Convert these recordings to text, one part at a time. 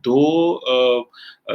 2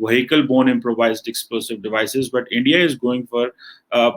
vehicle borne improvised explosive devices, but India is going for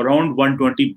$120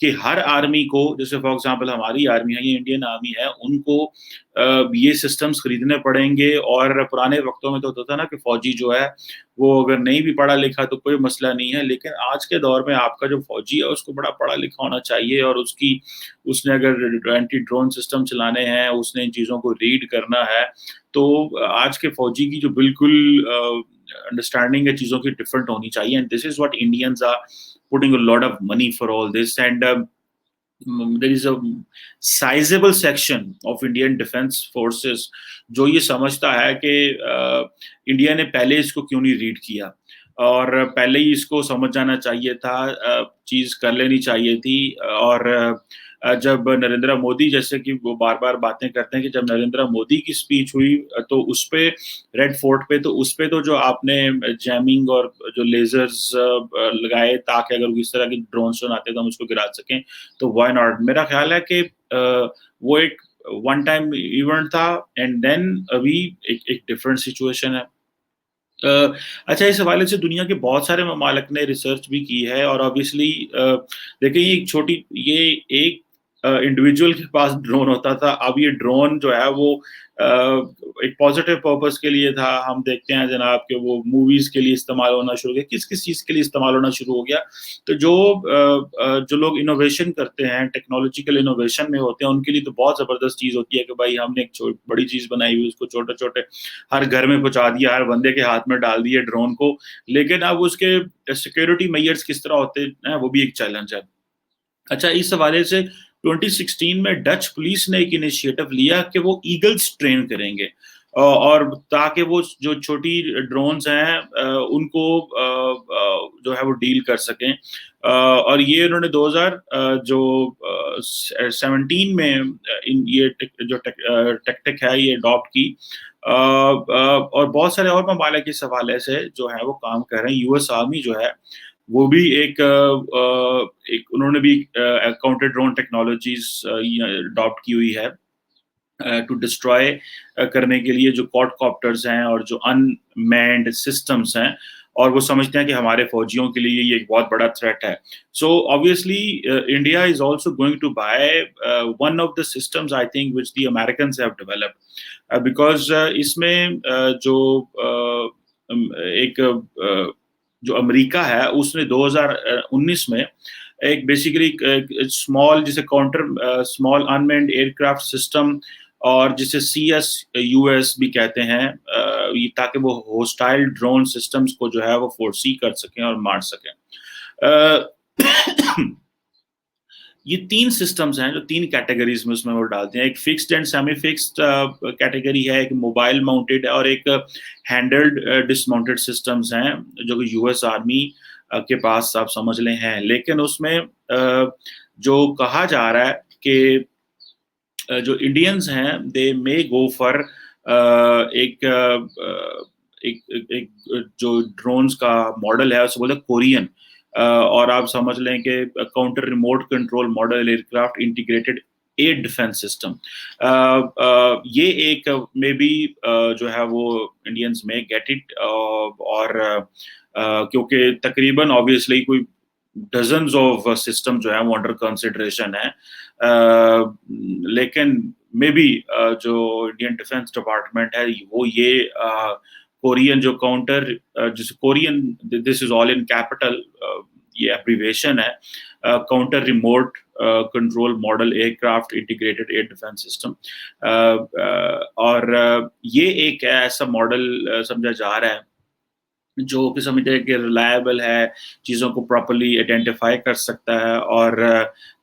کہ ہر army کو, جیسے for example ہماری army ہے, یہ انڈین آرمی ہے, ان کو یہ سسٹمز خریدنے پڑیں گے. اور پرانے وقتوں میں تو ہوتا تھا نا کہ فوجی جو ہے وہ اگر نہیں بھی پڑھا لکھا تو کوئی مسئلہ نہیں ہے, لیکن آج کے دور میں آپ کا جو فوجی ہے اس کو بڑا پڑھا لکھا ہونا چاہیے, اور اس نے اگر اینٹی ڈرون سسٹم چلانے ہیں, اس نے ان چیزوں کو ریڈ کرنا ہے, تو آج کے فوجی کی جو بالکل انڈرسٹینڈنگ ہے چیزوں کی ڈفرنٹ ہونی چاہیے. And this is what Indians are putting a lot of money for all this. And there is a sizable section of Indian Defense Forces جو یہ سمجھتا ہے کہ انڈیا نے پہلے اس کو کیوں نہیں ریڈ کیا, اور پہلے ہی اس کو سمجھ جانا چاہیے تھا, چیز کر لینی چاہیے تھی. اور جب نریندر مودی, جیسے کہ وہ بار بار باتیں کرتے ہیں کہ جب نریندر مودی کی اسپیچ ہوئی تو اس پہ ریڈ فورٹ پہ, تو اس پہ تو جو آپ نے جیمنگ اور جو لیزرز لگائے تاکہ اگر اس طرح کی ڈرون شون آتے تو ہم اس کو گرا سکیں, تو وائی ناٹ. میرا خیال ہے کہ وہ ایک ون ٹائم ایونٹ تھا, اینڈ دین ابھی ایک ڈفرینٹ سچویشن ہے. اچھا, اس حوالے سے دنیا کے بہت سارے ممالک نے ریسرچ بھی کی ہے, اور آبویسلی دیکھیں یہ ایک چھوٹی, یہ ایک انڈیویجول کے پاس ڈرون ہوتا تھا, اب یہ ڈرون جو ہے وہ ایک پازیٹیو پرپز کے لیے تھا. ہم دیکھتے ہیں جناب کہ وہ موویز کے لیے استعمال ہونا شروع ہو گیا, کس کس چیز کے لیے استعمال ہونا شروع ہو گیا. تو جو لوگ انوویشن کرتے ہیں, ٹیکنالوجیکل انوویشن میں ہوتے ہیں, ان کے لیے تو بہت زبردست چیز ہوتی ہے کہ بھائی ہم نے ایک بڑی چیز بنائی ہوئی, اس کو چھوٹے چھوٹے ہر گھر میں پہنچا دیا, ہر بندے کے ہاتھ میں ڈال دیے ڈرون کو, لیکن اب اس کے سیکورٹی میئرز کس طرح ہوتے ہیں وہ بھی ایک چیلنج ہے. اچھا, اس حوالے سے 2016 میں ڈچ پولیس نے ایک انیشیٹو لیا کہ وہ ایگلز ٹرین کریں گے, اور تاکہ وہ جو چھوٹی ڈرونز ہیں ان کو جو ہے وہ ڈیل کر سکیں. اور یہ انہوں نے 2017 میں یہ جو ٹیکٹک ہے یہ اڈاپٹ کی, اور بہت سارے اور ممالک اس حوالے سے جو ہے وہ کام کر رہے ہیں. یو ایس آرمی جو ہے وہ بھی ایک انہوں نے بھی کاؤنٹر ڈرون ٹیکنالوجیز اڈاپٹ کی ہوئی ہے ٹو ڈسٹرائے کرنے کے لیے جو کوڈ کاپٹرز ہیں اور جو ان مینڈ سسٹمز ہیں, اور وہ سمجھتے ہیں کہ ہمارے فوجیوں کے لیے یہ ایک بہت بڑا تھریٹ ہے. سو obviously India is also going to buy one of the systems I think which the Americans have developed, because اس میں جو ایک جو امریکہ ہے اس نے 2019 میں ایک بیسیکلی اسمال جسے counter small unmanned aircraft system, اور جسے CSUS بھی کہتے ہیں, تاکہ وہ ہوسٹائل ڈرون سسٹمز کو جو ہے وہ فورسی کر سکیں اور مار سکیں. یہ 3 سسٹمز ہیں جو 3 کیٹیگریز میں اس میں وہ ڈالتے ہیں. ایک fixed and semi fixed category ہے, ایک موبائل ماؤنٹیڈ ہے, اور ایک ہینڈلڈ ڈس ماؤنٹیڈ سسٹمز ہیں جو کہ یو ایس آرمی کے پاس آپ سمجھ لیں ہیں. لیکن اس میں جو کہا جا رہا ہے کہ جو انڈینز ہیں دے مے گو فار ایک جو ڈرونز کا ماڈل ہے اسے بولتے ہیں کورین, اور آپ سمجھ لیں کہ counter remote control model aircraft integrated air defence system. یہ ایک مے بی جو ہے وہ انڈینز میں گیٹ اٹ, اور کیونکہ تقریباً آبویسلی کوئی ڈزنز آف سسٹم جو ہے وہ انڈر کنسیڈریشن ہے, لیکن مے بی جو انڈین ڈیفenس ڈپارٹمنٹ ہے وہ یہ کورین جو کاؤنٹر جسے Korean, this is all in capital, یہ ایبریویشن ہے, counter remote control model aircraft integrated air defence system. اور یہ ایک ایسا ماڈل سمجھا جا رہا ہے جو کہ سمجھتے ہیں کہ ریلائبل ہے, چیزوں کو پراپرلی آئیڈینٹیفائی کر سکتا ہے اور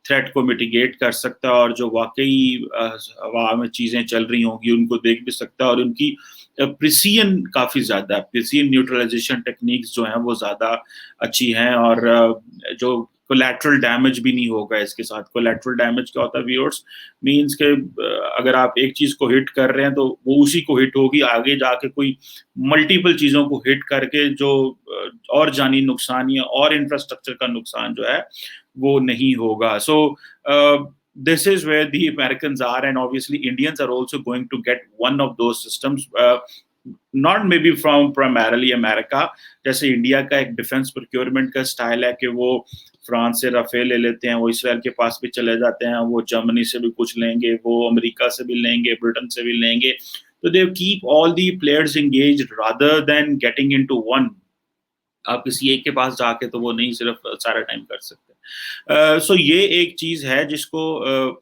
تھریٹ کو میٹیگیٹ کر سکتا ہے, اور جو واقعی ہوا میں چیزیں چل رہی ہوں گی ان کو دیکھ بھی سکتا ہے, اور ان کی پریسیژن کافی زیادہ ہے, پریسیژن نیوٹرلائزیشن ٹیکنیکس جو ہیں وہ زیادہ اچھی ہیں, اور جو کولیٹرل ڈیمیج بھی نہیں ہوگا اس کے ساتھ. کولیٹرل ڈیمیج کیا ہوتا ہے ویورز, مینس کہ اگر آپ ایک چیز کو ہٹ کر رہے ہیں تو وہ اسی کو ہٹ ہوگی, آگے جا کے کوئی ملٹیپل چیزوں کو ہٹ کر کے جو اور جانی نقصان یا اور انفراسٹرکچر کا نقصان جو ہے وہ نہیں ہوگا. سو this is where the Americans are, and obviously Indians are also going to get one of those systems, not maybe from primarily America. جیسے انڈیا کا ایک ڈیفense procurement کا اسٹائل ہے کہ وہ فرانس سے رافیل لے لیتے ہیں, وہ اسرائیل کے پاس بھی چلے جاتے ہیں, وہ جرمنی سے بھی کچھ لیں گے, وہ امریکہ سے بھی لیں گے, برٹن سے بھی لیں گے. تو they keep all the players engaged rather than getting into one. آپ کسی ایک کے پاس جا کے تو وہ نہیں صرف سارا ٹائم کر سکتے. سو یہ ایک چیز ہے جس کو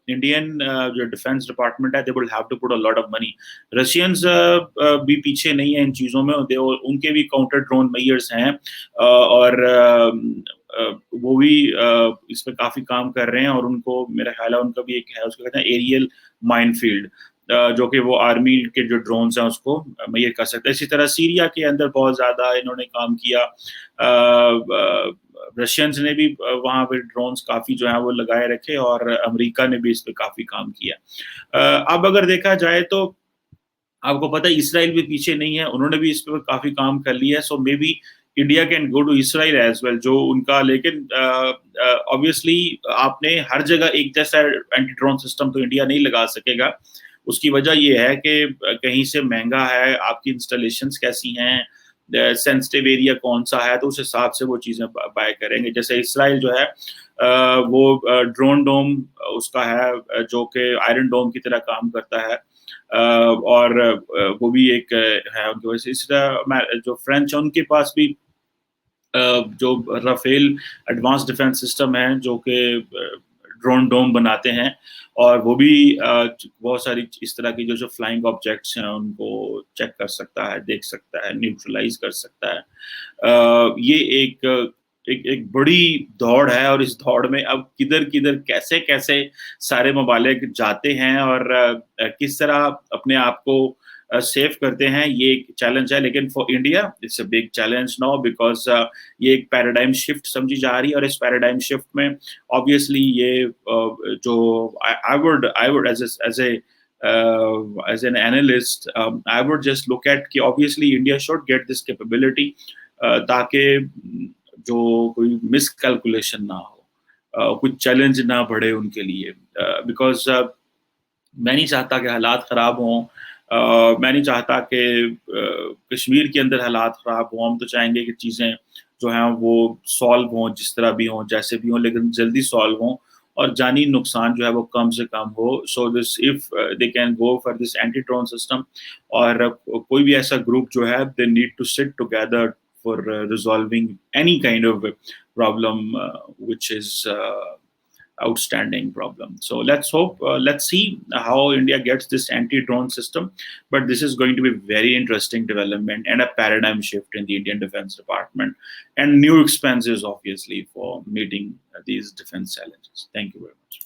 انڈین جو ڈیفینس ڈپارٹمنٹ ہے they will have to put a lot of money. Russians بھی پیچھے نہیں ہیں ان چیزوں میں, ان کے بھی کاؤنٹر ڈرون میئرز ہیں, اور وہ بھی اس پہ کافی کام کر رہے ہیں, اور ان کو میرا خیال ہے ان کا بھی ایک ہے, اس کو کہتے ہیں ایریل مائن فیلڈ, جو کہ وہ آرمی کے جو ڈرونز ہیں اس کو میئر کر سکتے ہیں. اسی طرح سیریا کے اندر بہت زیادہ انہوں نے کام کیا, رشینز نے بھی وہاں پہ ڈرونز کافی جو ہیں وہ لگائے رکھے, اور امریکہ نے بھی اس پہ کافی کام کیا. اب اگر دیکھا جائے تو آپ کو پتہ ہے اسرائیل بھی پیچھے نہیں ہے, انہوں نے بھی اس پہ کافی کام کر لیا ہے. So may be India can go to Israel as well, جو ان کا, لیکن obviously آپ نے ہر جگہ ایک جیسا اینٹی ڈرون سسٹم تو انڈیا نہیں لگا سکے گا. اس کی وجہ یہ ہے کہ کہیں سے مہنگا ہے, آپ کی انسٹالیشنز کیسی ہیں, سینسٹیو ایریا کون سا ہے, تو اس حساب سے وہ چیزیں بائی کریں گے. جیسے اسرائیل جو ہے وہ ڈرون ڈوم اس کا ہے جو کہ آئرن ڈوم کی طرح کام کرتا ہے, اور وہ بھی ایک ہے ان کی وجہ سے. اسی طرح جو فرینچ ہیں ان کے پاس بھی جو رافیل ایڈوانس ڈیفینس سسٹم ہے جو کہ ڈرون ڈوم بناتے ہیں, اور وہ بھی بہت ساری اس طرح کی جو فلائنگ آبجیکٹس ہیں ان کو چیک کر سکتا ہے, دیکھ سکتا ہے, نیوٹرلائز کر سکتا ہے. یہ ایک بڑی دوڑ ہے, اور اس دوڑ میں اب کدھر کیسے سارے ممالک جاتے ہیں اور کس طرح اپنے آپ کو سیو کرتے ہیں, یہ ایک چیلنج ہے. لیکن for India it's a big challenge now, because یہ ایک پیراڈائم شفٹ سمجھی جا رہی ہے, اور اس پیراڈائم شفٹ میں obviously یہ جو I would as an analyst I would just look at کہ obviously India should get this capability تاکہ جو کوئی مس کیلکولیشن نہ ہو, کوئی چیلنج نہ بڑھے ان کے لیے, بیکاز میں نہیں چاہتا کہ حالات خراب ہوں, میں نہیں چاہتا کہ کشمیر کے اندر حالات خراب ہوں. ہم تو چاہیں گے کہ چیزیں جو ہیں وہ سالو ہوں, جس طرح بھی ہوں, جیسے بھی ہوں, لیکن جلدی سالو ہوں, اور جانی نقصان جو ہے وہ کم سے کم ہو. So this if they can go for this anti drone system, اور کوئی بھی ایسا گروپ جو ہے they need to sit together for resolving any kind of problem which is outstanding problem. So let's see how India gets this anti-drone system, but this is going to be very interesting development and a paradigm shift in the Indian Defence Department, and new expenses obviously for meeting these defense challenges. Thank you very much.